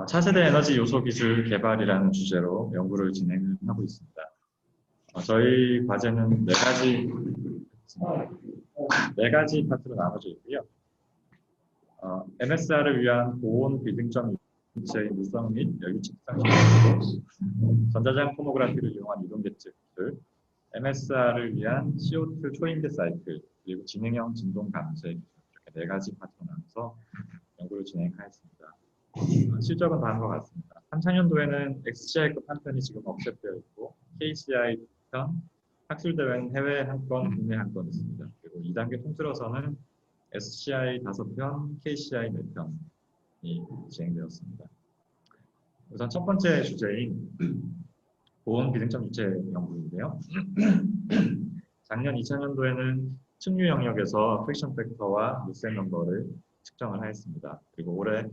차세대 에너지 요소 기술 개발이라는 주제로 연구를 진행하고 있습니다. 저희 과제는 네 가지 파트로 나눠져 있고요. MSR을 위한 고온 비등점 입체의 물성 및 열기 측정 시스템, 전자장 토모그래피를 이용한 이동 계측 기술, MSR을 위한 CO2 초인계 사이클, 그리고 지능형 진동 감지 이렇게 네 가지 파트로 나눠서 연구를 진행하였습니다. 실적은 다음과 같습니다. 3차년도에는 XCI급 한 편이 지금 업셋되어 있고 KCI 편, 학술대회는 해외 한 건, 국내 한 건 있습니다. 그리고 2단계 통틀어서는 SCI 5편, KCI 4편이 진행되었습니다. 우선 첫 번째 주제인 고온 비등점 유체 연구인데요. 작년 2000년도에는 측류 영역에서 프릭션 팩터와 루셀 넘버를 측정을 하였습니다. 그리고 올해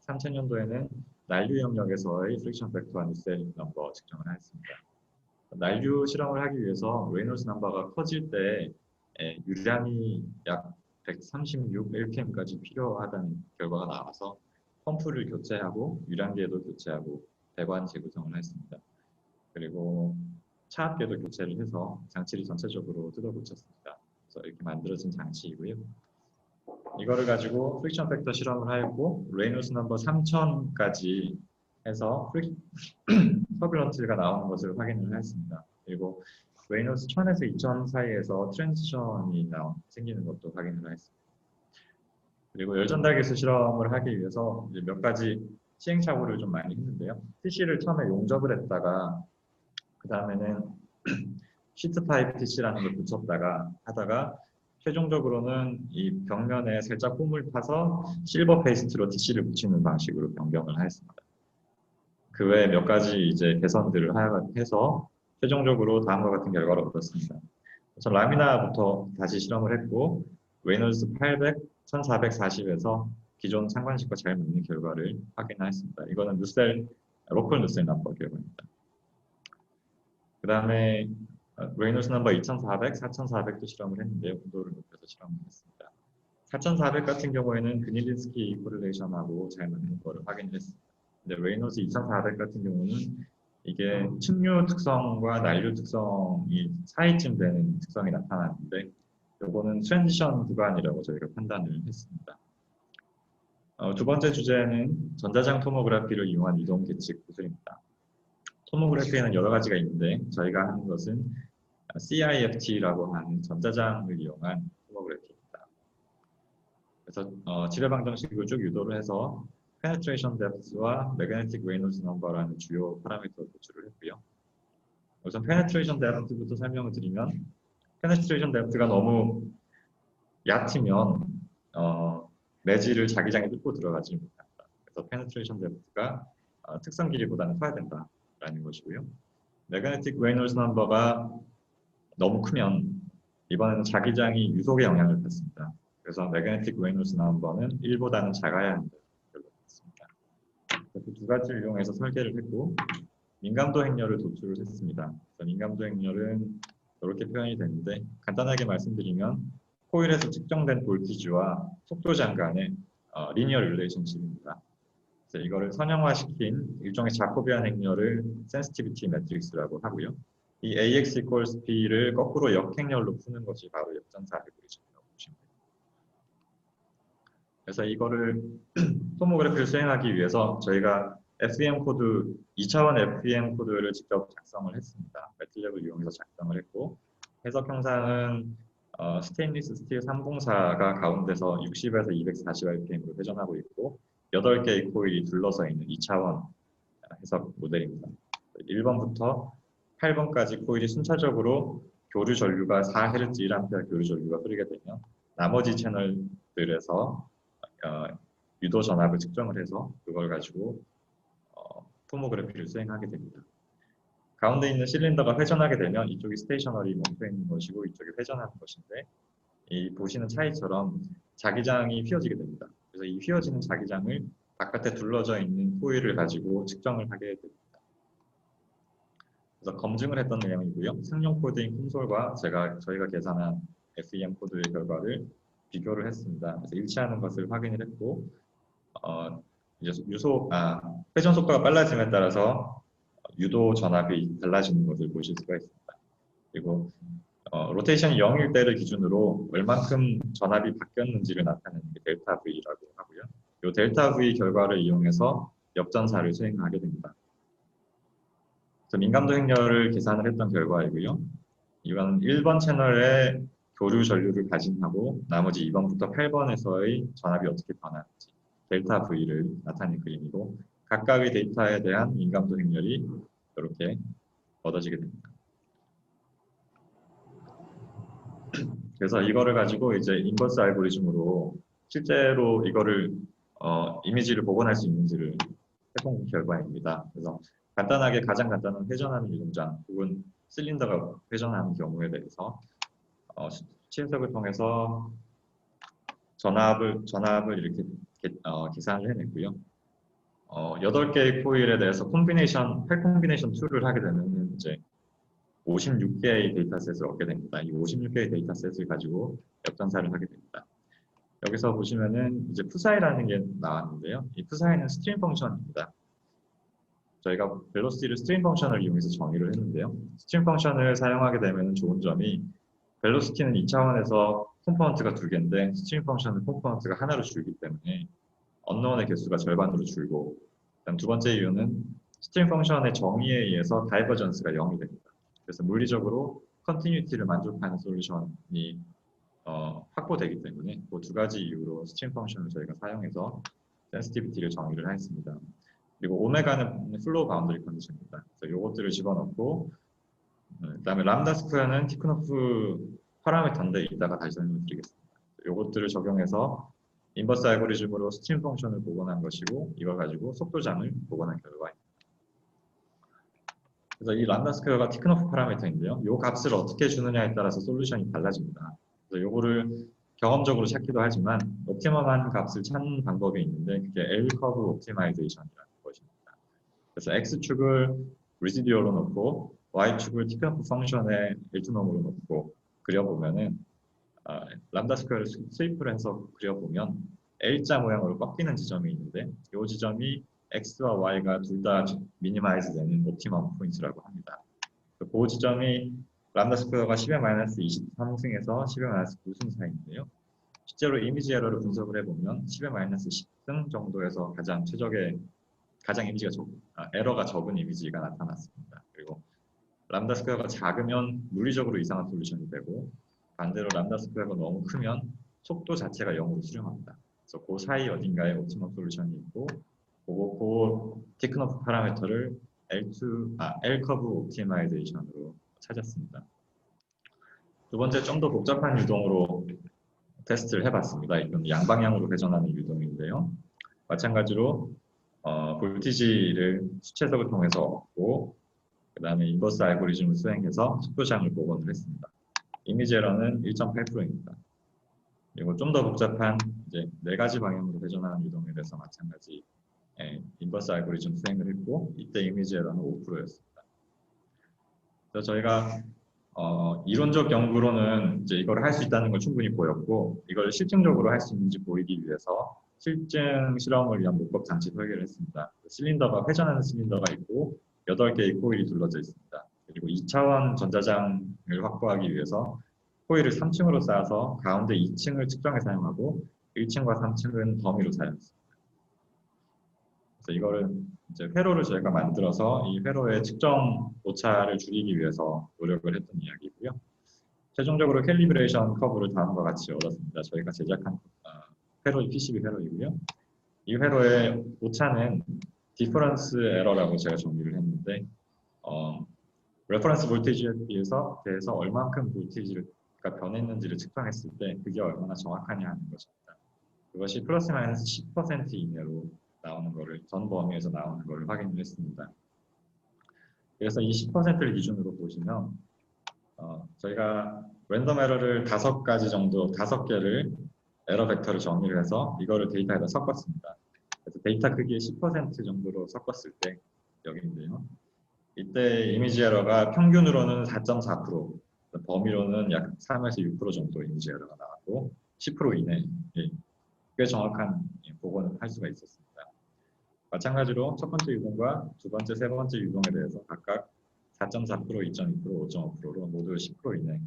3000년도에는 난류 영역에서의 프릭션 팩터와 루셀 넘버 측정을 하였습니다. 난류 실험을 하기 위해서 레이놀스 넘버가 커질 때 유량이 약 136 LPM까지 필요하다는 결과가 나와서 펌프를 교체하고 유량계도 교체하고 배관 재구성을 했습니다. 그리고 차압계도 교체를 해서 장치를 전체적으로 뜯어 고쳤습니다. 그래서 이렇게 만들어진 장치이고요. 이거를 가지고 프릭션 팩터 실험을 하였고 레이놀스 넘버 3000까지 해서 터뷸런트가 나오는 것을 확인을 했습니다. 그리고 레이놀스 1000에서 2000 사이에서 트랜지션이 생기는 것도 확인을 했습니다. 그리고 열전달계수 실험을 하기 위해서 이제 몇 가지 시행착오를 좀 많이 했는데요. TC를 처음에 용접을 했다가 그 다음에는 시트 타입 TC라는 걸 붙였다가 하다가 최종적으로는 이 벽면에 살짝 홈을 파서 실버 페이스트로 TC를 붙이는 방식으로 변경을 하였습니다. 그 외에 몇 가지 이제 개선들을 해서 최종적으로 다음과 같은 결과를 얻었습니다. 우선 라미나부터 다시 실험을 했고 레이놀스 800, 1440에서 기존 상관식과 잘 맞는 결과를 확인했습니다. 이거는 로컬 누셀 넘버 결과입니다. 그 다음에 레이놀스 넘버 2400, 4400도 실험을 했는데요. 온도를 높여서 실험을 했습니다. 4400 같은 경우에는 그닐린스키 코릴레이션하고 잘 맞는 거를 확인했습니다. 근데 레이놀스 2400 같은 경우는 이게 측류 특성과 난류 특성이 사이쯤 되는 특성이 나타났는데 이거는 트랜지션 구간이라고 저희가 판단을 했습니다. 두 번째 주제는 전자장 토모그래피를 이용한 이동 계측 기술입니다. 토모그래피에는 여러 가지가 있는데 저희가 하는 것은 CIFT라고 하는 전자장을 이용한 토모그래피입니다. 그래서 지뢰방정식을 쭉 유도를 해서 penetration depth와 magnetic Reynolds number라는 주요 파라미터를 도출을 했고요. 우선 penetration depth부터 설명을 드리면 penetration depth가 너무 얕으면 내지를 자기장에 뚫고 들어가지 못합니다. 그래서 penetration depth가 특성 길이보다는 커야 된다라는 것이고요. magnetic Reynolds number가 너무 크면 이번에는 자기장이 유속에 영향을 받습니다. 그래서 magnetic Reynolds number는 1보다는 작아야 합니다. 그 두 가지를 이용해서 설계를 했고 민감도 행렬을 도출을 했습니다. 민감도 행렬은 이렇게 표현이 되는데 간단하게 말씀드리면 코일에서 측정된 볼티지와 속도 장간의 리니어 릴레이션십입니다. 그래서 이거를 선형화시킨 일종의 자코비안 행렬을 센시티비티 매트릭스라고 하고요. 이 AX equals P를 거꾸로 역행렬로 푸는 것이 바로 역전사 알고리즘이라고 보시면 됩니다. 그래서 이거를 토모그래피를 수행하기 위해서 저희가 FEM 코드, 2차원 FEM 코드를 직접 작성을 했습니다. 매틀랩을 이용해서 작성을 했고 해석 형상은 스테인리스 스틸 304가 가운데서 60에서 240 RPM으로 회전하고 있고 8개의 코일이 둘러서 있는 2차원 해석 모델입니다. 1번부터 8번까지 코일이 순차적으로 교류 전류가 4Hz 1A 교류 전류가 흐르게 되면 나머지 채널들에서 유도 전압을 측정을 해서 그걸 가지고 토모그래피를 수행하게 됩니다. 가운데 있는 실린더가 회전하게 되면 이쪽이 스테이셔너리 멈춰 있는 것이고 이쪽이 회전하는 것인데 이 보시는 차이처럼 자기장이 휘어지게 됩니다. 그래서 이 휘어지는 자기장을 바깥에 둘러져 있는 코일을 가지고 측정을 하게 됩니다. 그래서 검증을 했던 내용이고요. 상용 코드인 콘솔과 저희가 계산한 FEM 코드의 결과를 비교를 했습니다. 그래서 일치하는 것을 확인을 했고 이제 회전 속도가 빨라짐에 따라서 유도 전압이 달라지는 것을 보실 수가 있습니다. 그리고 로테이션이 0일 때를 기준으로 얼만큼 전압이 바뀌었는지를 나타내는 게 델타 V라고 하고요. 이 델타 V 결과를 이용해서 역전사를 수행하게 됩니다. 그래서 민감도 행렬을 계산을 했던 결과이고요. 이건 1번 채널에 교류 전류를 가진하고 나머지 2번부터 8번에서의 전압이 어떻게 변하는지 델타 V를 나타낸 그림이고 각각의 데이터에 대한 민감도 행렬이 이렇게 얻어지게 됩니다. 그래서 이거를 가지고 이제 인버스 알고리즘으로 실제로 이거를 이미지를 복원할 수 있는지를 해본 결과입니다. 그래서 간단하게 가장 간단한 회전하는 유동장 혹은 실린더가 회전하는 경우에 대해서 수치 해석을 통해서 전압을 이렇게 계산을 해냈고요. 8개의 코일에 대해서 팔 콤비네이션 2를 하게 되면 이제 56개의 데이터셋을 얻게 됩니다. 이 56개의 데이터셋을 가지고 역전사를 하게 됩니다. 여기서 보시면은 이제 푸사이라는 게 나왔는데요. 이 푸사이는 스트림 펑션입니다. 저희가 벨로시티를 스트림 펑션을 이용해서 정의를 했는데요. 스트림 펑션을 사용하게 되면 좋은 점이 벨로시티는 2차원에서 컴포넌트가 2개인데 스트림 펑션은 컴포넌트가 하나로 줄기 때문에 언노운의 개수가 절반으로 줄고 두 번째 이유는 스트림 펑션의 정의에 의해서 다이버전스가 0이 됩니다. 그래서 물리적으로 컨티뉴티를 만족하는 솔루션이 확보되기 때문에 그 두 가지 이유로 스트림 펑션을 저희가 사용해서 센시티비티를 정의를 했습니다. 그리고 오메가는 플로우 바운더리 컨디션입니다. 그래서 이것들을 집어넣고 그다음에 람다 스퀘어는 티크노프 파라미터인데 이따가 다시 설명드리겠습니다. 이것들을 적용해서 인버스 알고리즘으로 스트림 펑션을 복원한 것이고 이걸 가지고 속도장을 복원한 결과입니다. 그래서 이 람다 스퀘어가 티크노프 파라미터인데요. 이 값을 어떻게 주느냐에 따라서 솔루션이 달라집니다. 그래서 이거를 경험적으로 찾기도 하지만 옵티멈한 값을 찾는 방법이 있는데 그게 L 커브 옵티마이제이션이라는 것입니다. 그래서 X축을 리지듀얼로 놓고 Y축을 티크노프 펑션의 일트놈으로 놓고 그려보면은 람다 스퀘어를 스위프를 해서 그려보면 L자 모양으로 꺾이는 지점이 있는데 이 지점이 X와 Y가 둘 다 미니마이즈 되는 옵티멈 포인트라고 합니다. 그 지점이 람다 스퀘어가 10-23승에서 10-9승 사이인데요. 실제로 이미지 에러를 분석을 해보면 10-10승 정도에서 가장 에러가 적은 이미지가 나타났습니다. 그리고 람다 스퀘어가 작으면 물리적으로 이상한 솔루션이 되고 반대로 람다 스퀘어가 너무 크면 속도 자체가 0으로 수렴합니다. 그래서 그 사이 어딘가에 옵티멈 솔루션이 있고 그 티크노프 파라미터를 L 커브 옵티마이제이션으로 찾았습니다. 두 번째 좀 더 복잡한 유동으로 테스트를 해봤습니다. 이건 양방향으로 회전하는 유동인데요. 마찬가지로 볼티지를 수채석을 통해서 얻고 그 다음에 인버스 알고리즘을 수행해서 속도장을 복원을 했습니다. 이미지 에러는 1.8%입니다. 그리고 좀 더 복잡한 이제 4가지 방향으로 회전하는 유동에 대해서 마찬가지 인버스 알고리즘 수행을 했고 이때 이미지 에러는 5%였습니다. 그래서 저희가 이론적 연구로는 이제 이걸 할 수 있다는 걸 충분히 보였고 이걸 실증적으로 할 수 있는지 보이기 위해서 실증 실험을 위한 목법 장치 설계를 했습니다. 회전하는 실린더가 있고 8개의 코일이 둘러져 있습니다. 그리고 2차원 전자장을 확보하기 위해서 코일을 3층으로 쌓아서 가운데 2층을 측정에 사용하고 1층과 3층은 더미로 사용했습니다. 그래서 이거를 이제 회로를 저희가 만들어서 이 회로의 측정 오차를 줄이기 위해서 노력을 했던 이야기고요. 최종적으로 캘리브레이션 커브를 다음과 같이 얻었습니다. 저희가 제작한 PCB 회로이고요. 이 회로의 오차는 디퍼런스 에러라고 제가 정리를 했는데 레퍼런스 볼테이지에 대해서 얼만큼 볼테이지가 변했는지를 측정했을 때 그게 얼마나 정확하냐 하는 것입니다. 그것이 플러스 마이너스 10% 이내로 나오는 거를 전 범위에서 나오는 걸 확인을 했습니다. 그래서 이 10%를 기준으로 보시면 저희가 랜덤 에러를 5개를 에러 벡터를 정리를 해서 이거를 데이터에다 섞었습니다. 그래서 데이터 크기의 10% 정도로 섞었을 때 여기인데요. 이때 이미지 에러가 평균으로는 4.4%, 범위로는 약 3에서 6% 정도 이미지 에러가 나왔고 10% 이내 꽤 정확한 복원을 할 수가 있었습니다. 마찬가지로 첫 번째 유동과 두 번째, 세 번째 유동에 대해서 각각 4.4%, 2.2%, 5.5%로 모두 10% 이내,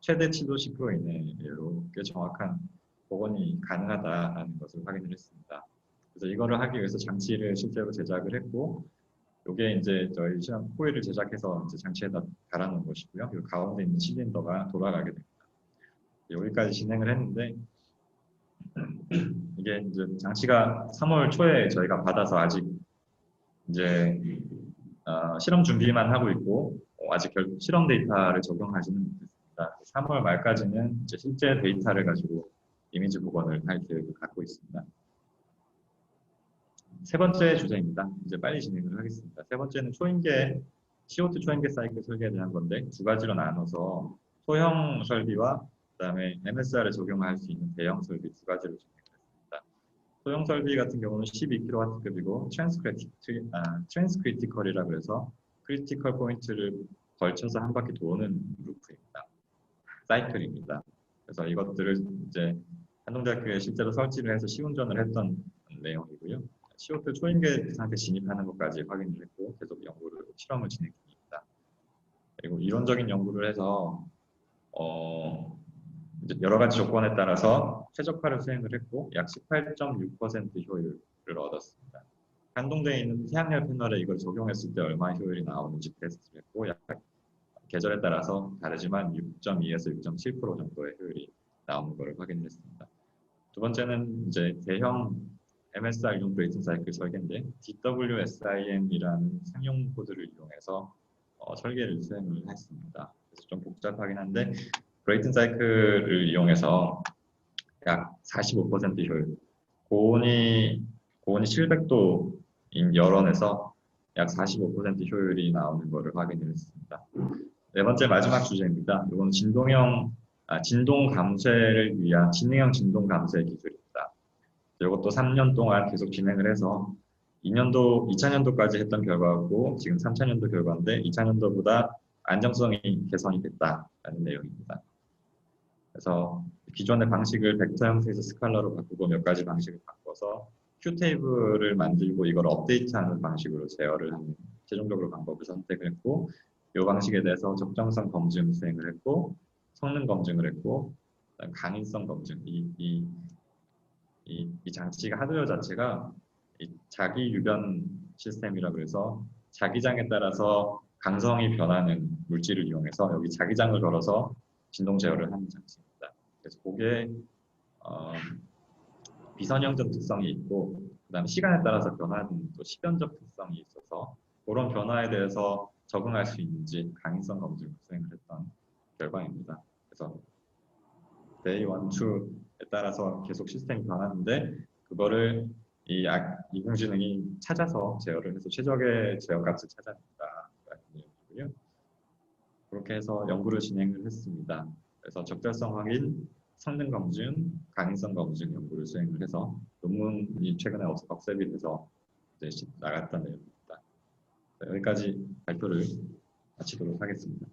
최대치도 10% 이내로 꽤 정확한 복원이 가능하다는 것을 확인을 했습니다. 그래서 이거를 하기 위해서 장치를 실제로 제작을 했고, 이게 이제 저희 시험 코일을 제작해서 이제 장치에다 달아놓은 것이고요. 이 가운데 있는 실린더가 돌아가게 됩니다. 여기까지 진행을 했는데, 이게 이제 장치가 3월 초에 저희가 받아서 아직 이제 실험 준비만 하고 있고 아직 실험 데이터를 적용하지는 못했습니다. 3월 말까지는 이제 실제 데이터를 가지고 이미지 복원을 할 계획을 갖고 있습니다. 세 번째 주제입니다. 이제 빨리 진행을 하겠습니다. 세 번째는 초인계 CO2 초인계 사이클 설계에 대한 건데 두 가지로 나눠서 소형 설비와 그다음에 MSR을 적용할 수 있는 대형 설비 두 가지로 진행했습니다. 소형 설비 같은 경우는 12kW급이고 트랜스크리티컬이라고 해서 크리티컬 포인트를 걸쳐서 한 바퀴 도는 루프입니다. 사이클입니다. 그래서 이것들을 이제 한동대학교에 실제로 설치를 해서 시운전을 했던 내용이고요. CO2 초인계 상태 진입하는 것까지 확인을 했고 계속 연구를 실험을 진행 중입니다. 그리고 이론적인 연구를 해서 이제 여러 가지 조건에 따라서 최적화를 수행을 했고 약 18.6% 효율을 얻었습니다. 한동대에 있는 태양열 패널에 이걸 적용했을 때 얼마 효율이 나오는지 테스트를 했고 약 계절에 따라서 다르지만 6.2에서 6.7% 정도의 효율이 나오는 것을 확인했습니다. 두 번째는 이제 대형 MSR용 브레이튼 사이클 설계인데 DWSIM이라는 상용 코드를 이용해서 설계를 수행을 했습니다. 그래서 좀 복잡하긴 한데 브레이튼 사이클을 이용해서 약 45% 효율, 고온이 700도인 열원에서 약 45% 효율이 나오는 것을 확인을 했습니다. 네 번째 마지막 주제입니다. 이건 진동 감쇄를 위한 지능형 진동 감쇄 기술입니다. 이것도 3년 동안 계속 진행을 해서 2차년도까지 했던 결과고 지금 3차년도 결과인데 2차년도보다 안정성이 개선이 됐다라는 내용입니다. 그래서 기존의 방식을 벡터 형태에서 스칼라로 바꾸고 몇 가지 방식을 바꿔서 Q테이블을 만들고 이걸 업데이트하는 방식으로 제어를 하는 최종적으로 방법을 선택을 했고 이 방식에 대해서 적정성 검증 수행을 했고 성능 검증을 했고 강인성 검증 이 장치가 하드웨어 자체가 자기 유변 시스템이라고 해서 자기장에 따라서 강성이 변하는 물질을 이용해서 여기 자기장을 걸어서 진동 제어를 하는 장치입니다. 그래서 그게 비선형적 특성이 있고 그다음 시간에 따라서 변하는 또 시변적 특성이 있어서 그런 변화에 대해서 적응할 수 있는지 강인성 검증을 수행을 했던 결과입니다. 그래서 Day 1, 2에 따라서 계속 시스템이 변하는데 그거를 인공지능이 찾아서 제어를 해서 최적의 제어 값을 찾아낸다라는 내용이고요. 그렇게 해서 연구를 진행을 했습니다. 그래서 적절성 확인, 성능 검증, 강인성 검증 연구를 수행을 해서 논문이 최근에 억셉이 돼서 이제 나갔던 내용입니다. 여기까지 발표를 마치도록 하겠습니다.